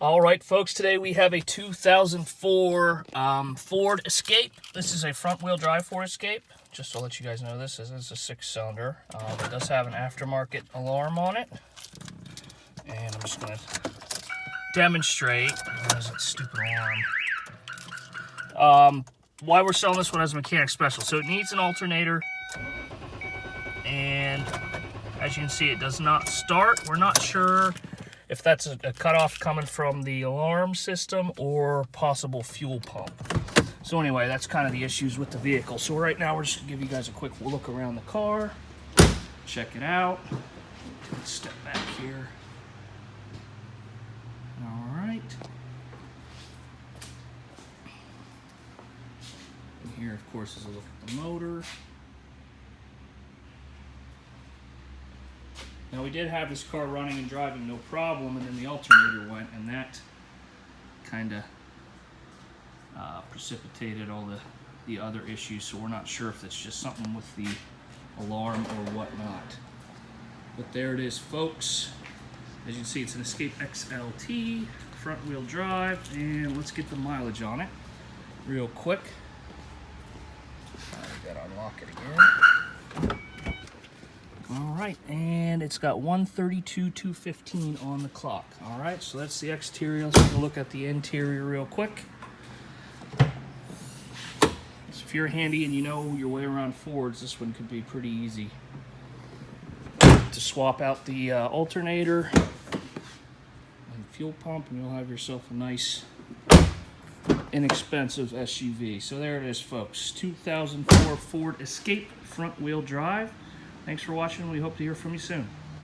All right, folks, today we have a 2004 Ford Escape. This is a front-wheel drive Ford Escape. Just to let you guys know, this is a 6-cylinder. It does have an aftermarket alarm on it. And I'm just going to demonstrate. What is that stupid alarm? Why we're selling this one as a mechanic special. So it needs an alternator. And as you can see, it does not start. We're not sure if that's a cutoff coming from the alarm system or possible fuel pump. So anyway, that's kind of the issues with the vehicle. So right now we're just gonna give you guys a quick look around the car, check it out. Let's step back here. All right. And here, of course, is a look at the motor. Now, we did have this car running and driving no problem, and then the alternator went, and that kind of precipitated all the other issues, so we're not sure if it's just something with the alarm or whatnot. But there it is, folks. As you can see, it's an Escape XLT, front-wheel drive, and let's get the mileage on it real quick. I gotta unlock it again. All right, and it's got 132,215 on the clock. All right, so that's the exterior. Let's take a look at the interior real quick. So if you're handy and you know your way around Fords, this one could be pretty easy to swap out the alternator and fuel pump, and you'll have yourself a nice, inexpensive SUV. So there it is, folks. 2004 Ford Escape front-wheel drive. Thanks for watching. We hope to hear from you soon.